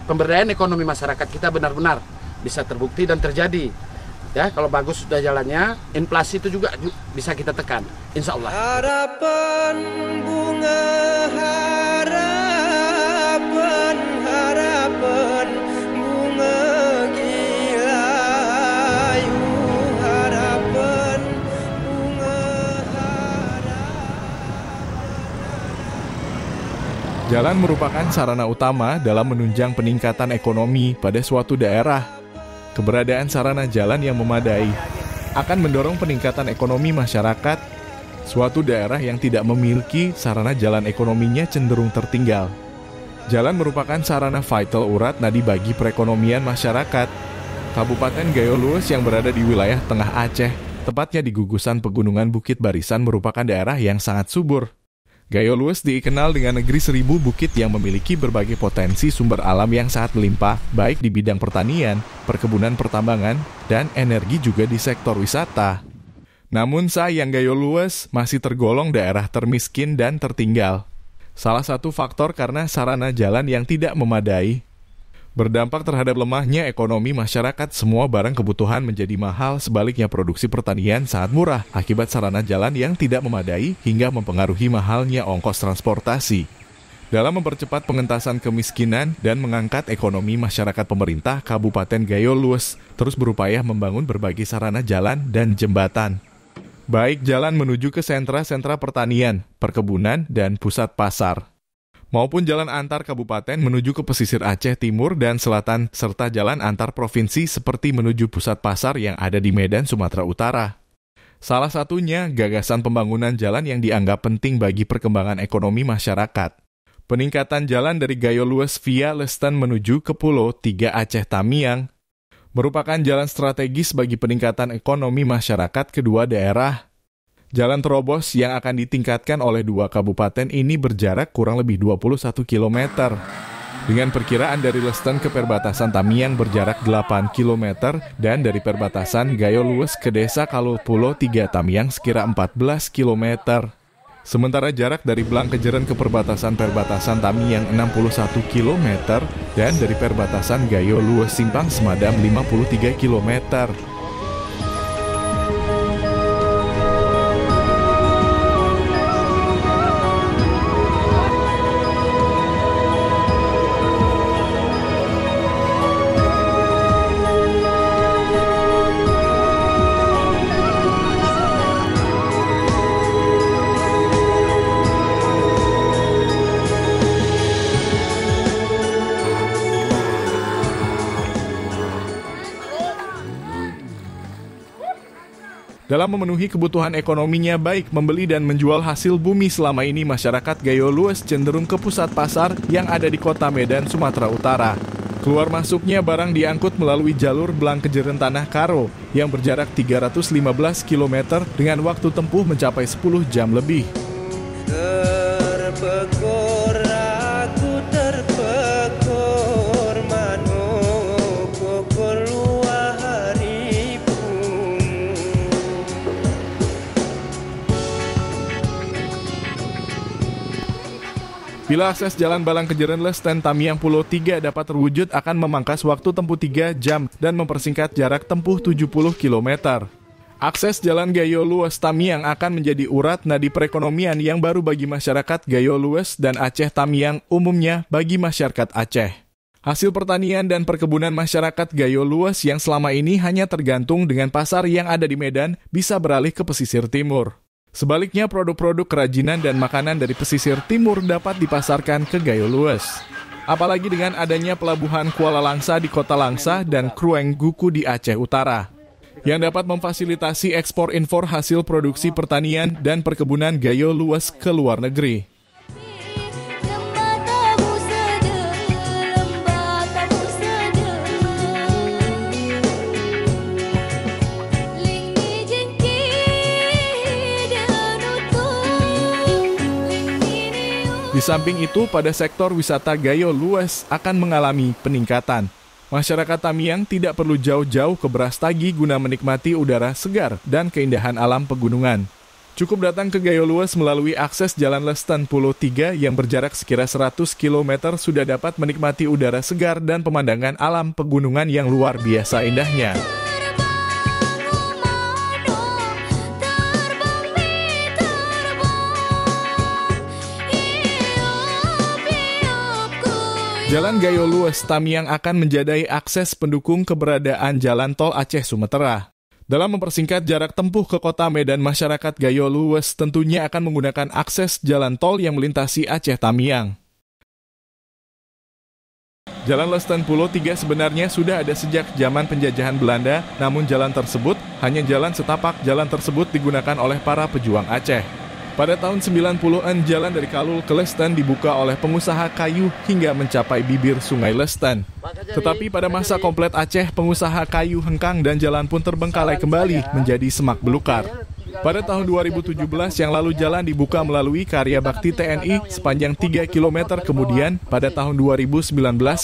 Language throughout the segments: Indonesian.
pemberdayaan ekonomi masyarakat kita benar-benar bisa terbukti dan terjadi. Ya, kalau bagus sudah jalannya, inflasi itu juga bisa kita tekan, insya Allah. Harapan bunga harapan, harapan bunga gilayu, harapan bunga harapan. Jalan merupakan sarana utama dalam menunjang peningkatan ekonomi pada suatu daerah. Keberadaan sarana jalan yang memadai akan mendorong peningkatan ekonomi masyarakat. Suatu daerah yang tidak memiliki sarana jalan ekonominya cenderung tertinggal. Jalan merupakan sarana vital urat nadi bagi perekonomian masyarakat. Kabupaten Gayo Lues yang berada di wilayah tengah Aceh, tepatnya di gugusan pegunungan Bukit Barisan, merupakan daerah yang sangat subur. Gayo Lues dikenal dengan negeri 1000 bukit yang memiliki berbagai potensi sumber alam yang sangat melimpah, baik di bidang pertanian, perkebunan pertambangan, dan energi juga di sektor wisata. Namun sayang Gayo Lues masih tergolong daerah termiskin dan tertinggal. Salah satu faktor karena sarana jalan yang tidak memadai. Berdampak terhadap lemahnya ekonomi masyarakat, semua barang kebutuhan menjadi mahal, sebaliknya produksi pertanian sangat murah akibat sarana jalan yang tidak memadai hingga mempengaruhi mahalnya ongkos transportasi. Dalam mempercepat pengentasan kemiskinan dan mengangkat ekonomi masyarakat, pemerintah Kabupaten Gayo Lues terus berupaya membangun berbagai sarana jalan dan jembatan. Baik jalan menuju ke sentra-sentra pertanian, perkebunan, dan pusat pasar, maupun jalan antar kabupaten menuju ke pesisir Aceh Timur dan Selatan, serta jalan antar provinsi seperti menuju pusat pasar yang ada di Medan, Sumatera Utara. Salah satunya gagasan pembangunan jalan yang dianggap penting bagi perkembangan ekonomi masyarakat. Peningkatan jalan dari Gayo Lues via Lesten menuju ke Pulau 3 Aceh Tamiang merupakan jalan strategis bagi peningkatan ekonomi masyarakat kedua daerah. Jalan terobos yang akan ditingkatkan oleh dua kabupaten ini berjarak kurang lebih 21 km. Dengan perkiraan dari Lesten ke perbatasan Tamiang berjarak 8 km dan dari perbatasan Gayo Lues ke desa Kalul Pulau 3 Tamiang sekira 14 km. Sementara jarak dari Blangkejeren ke perbatasan Tamiang 61 km dan dari perbatasan Gayo Lues Simpang Semadam 53 km. Dalam memenuhi kebutuhan ekonominya, baik membeli dan menjual hasil bumi, selama ini masyarakat Gayo Lues cenderung ke pusat pasar yang ada di kota Medan, Sumatera Utara. Keluar masuknya barang diangkut melalui jalur Blangkejeren Tanah Karo yang berjarak 315 km dengan waktu tempuh mencapai 10 jam lebih. Terpekor aku terpekor manuk keluar harimu. Bila akses Jalan Blangkejeren Lesten Tamiang Pulau 3 dapat terwujud, akan memangkas waktu tempuh 3 jam dan mempersingkat jarak tempuh 70 km. Akses Jalan Gayo Lues Tamiang akan menjadi urat nadi perekonomian yang baru bagi masyarakat Gayo Lues dan Aceh Tamiang, umumnya bagi masyarakat Aceh. Hasil pertanian dan perkebunan masyarakat Gayo Lues yang selama ini hanya tergantung dengan pasar yang ada di Medan bisa beralih ke pesisir timur. Sebaliknya, produk-produk kerajinan dan makanan dari pesisir timur dapat dipasarkan ke Gayo Lues. Apalagi dengan adanya pelabuhan Kuala Langsa di kota Langsa dan Krueng Guku di Aceh Utara, yang dapat memfasilitasi ekspor impor hasil produksi pertanian dan perkebunan Gayo Lues ke luar negeri. Di samping itu, pada sektor wisata Gayo Lues akan mengalami peningkatan. Masyarakat Tamiang tidak perlu jauh-jauh ke Brastagi guna menikmati udara segar dan keindahan alam pegunungan. Cukup datang ke Gayo Lues melalui akses Jalan Lesten Pulo 3 yang berjarak sekira 100 km sudah dapat menikmati udara segar dan pemandangan alam pegunungan yang luar biasa indahnya. Jalan Gayo Lues Tamiang akan menjadi akses pendukung keberadaan Jalan Tol Aceh Sumatera. Dalam mempersingkat jarak tempuh ke kota Medan, masyarakat Gayo Lues tentunya akan menggunakan akses jalan tol yang melintasi Aceh Tamiang. Jalan Lesten Pulo 3 sebenarnya sudah ada sejak zaman penjajahan Belanda, namun jalan tersebut hanya jalan setapak. Jalan tersebut digunakan oleh para pejuang Aceh. Pada tahun 90-an, jalan dari Kalul ke Lesten dibuka oleh pengusaha kayu hingga mencapai bibir Sungai Lesten. Tetapi pada masa komplet Aceh, pengusaha kayu hengkang dan jalan pun terbengkalai kembali menjadi semak belukar. Pada tahun 2017 yang lalu jalan dibuka melalui karya bakti TNI sepanjang 3 km. Kemudian, pada tahun 2019,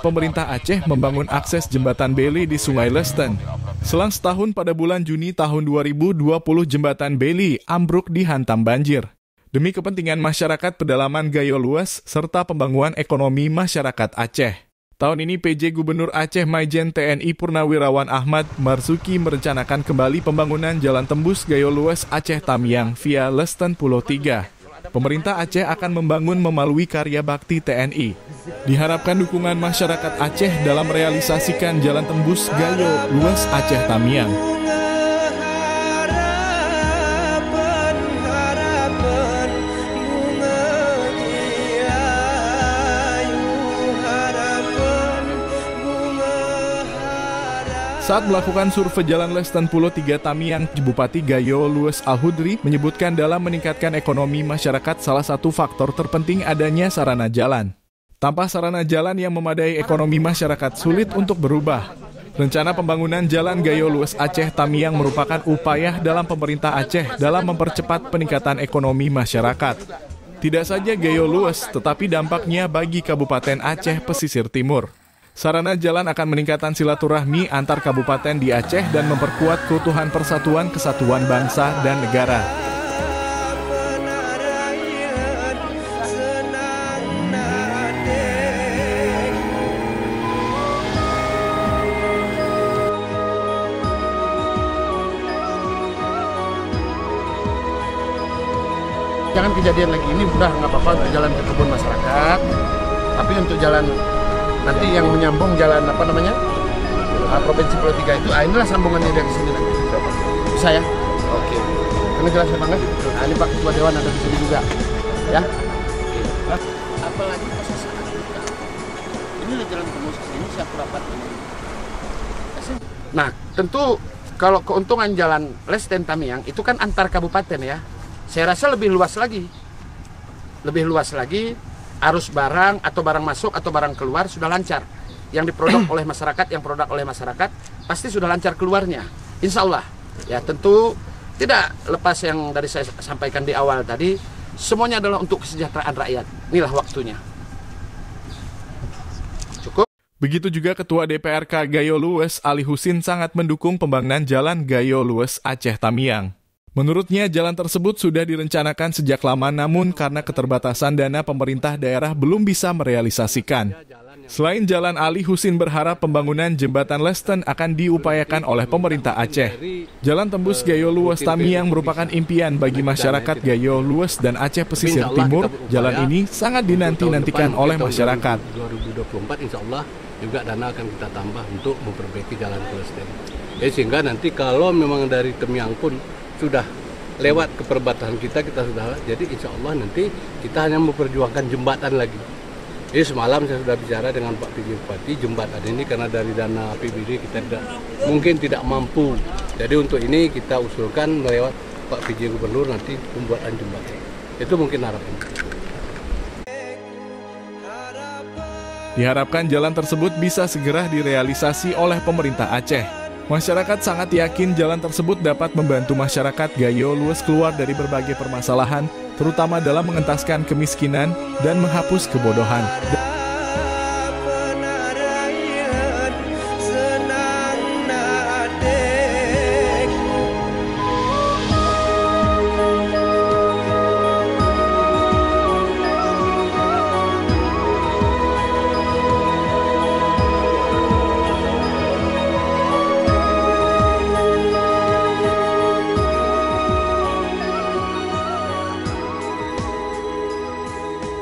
pemerintah Aceh membangun akses jembatan Beli di Sungai Lesten. Selang setahun pada bulan Juni tahun 2020, jembatan Beli ambruk dihantam banjir. Demi kepentingan masyarakat pedalaman Gayo Lues serta pembangunan ekonomi masyarakat Aceh. Tahun ini PJ Gubernur Aceh Maijen TNI Purnawirawan Ahmad Marzuki merencanakan kembali pembangunan jalan tembus Gayo Lues Aceh Tamiang via Lesten Pulo 3. Pemerintah Aceh akan membangun melalui karya bakti TNI. Diharapkan dukungan masyarakat Aceh dalam merealisasikan jalan tembus Gayo Lues Aceh Tamiang. Saat melakukan survei Jalan Lesten Pulo 3 Tamiang, Bupati Gayo Lues Al-Hudri menyebutkan dalam meningkatkan ekonomi masyarakat salah satu faktor terpenting adanya sarana jalan. Tanpa sarana jalan yang memadai, ekonomi masyarakat sulit untuk berubah. Rencana pembangunan Jalan Gayo Lues Aceh Tamiang merupakan upaya dalam pemerintah Aceh dalam mempercepat peningkatan ekonomi masyarakat. Tidak saja Gayo Lues, tetapi dampaknya bagi Kabupaten Aceh Pesisir Timur. Sarana jalan akan meningkatkan silaturahmi antar kabupaten di Aceh dan memperkuat keutuhan persatuan kesatuan bangsa dan negara. Jangan kejadian lagi ini, udah nggak apa-apa untuk jalan ke kebun masyarakat, tapi untuk jalan nanti yang menyambung jalan Provinsi Pulau 3 itu, inilah sambungannya dari sini nanti. Bisa ya? Oke. Karena jelas ya Bang, ini Pak Ketua Dewan ada di sini juga, ya. Oke. Apalagi proses kita. Inilah jalan tembus ini siapa rapat ini. Nah, tentu kalau keuntungan jalan Lesten Tamiang itu kan antar kabupaten ya. Saya rasa lebih luas lagi. Lebih luas lagi. Arus barang atau barang masuk atau barang keluar sudah lancar. Yang diproduk oleh masyarakat, yang produk oleh masyarakat pasti sudah lancar keluarnya. Insya Allah. Ya tentu tidak lepas yang dari saya sampaikan di awal tadi, semuanya adalah untuk kesejahteraan rakyat. Inilah waktunya. Cukup. Begitu juga Ketua DPRK Gayo Lues Ali Husin sangat mendukung pembangunan Jalan Gayo Lues Aceh Tamiang. Menurutnya, jalan tersebut sudah direncanakan sejak lama, namun karena keterbatasan dana pemerintah daerah belum bisa merealisasikan. Selain jalan, Ali Husin berharap pembangunan jembatan Lesten akan diupayakan oleh pemerintah Aceh. Jalan tembus Gayo Lues Tamiang merupakan impian bagi masyarakat Gayo Lues dan Aceh Pesisir Timur. Jalan ini sangat dinanti-nantikan oleh masyarakat. 2024 insya Allah juga dana akan kita tambah untuk memperbaiki jalan ke Lesten. Sehingga nanti kalau memang dari Tamiang pun sudah lewat ke perbatasan kita sudah, jadi insya Allah nanti kita hanya memperjuangkan jembatan lagi. Jadi semalam saya sudah bicara dengan Pak PJ Bupati, jembatan ini karena dari dana APBD kita mungkin tidak mampu. Jadi untuk ini kita usulkan lewat Pak PJ Gubernur nanti pembuatan jembatan. Itu mungkin harapan. Diharapkan jalan tersebut bisa segera direalisasi oleh pemerintah Aceh. Masyarakat sangat yakin jalan tersebut dapat membantu masyarakat Gayo Lues keluar dari berbagai permasalahan, terutama dalam mengentaskan kemiskinan dan menghapus kebodohan.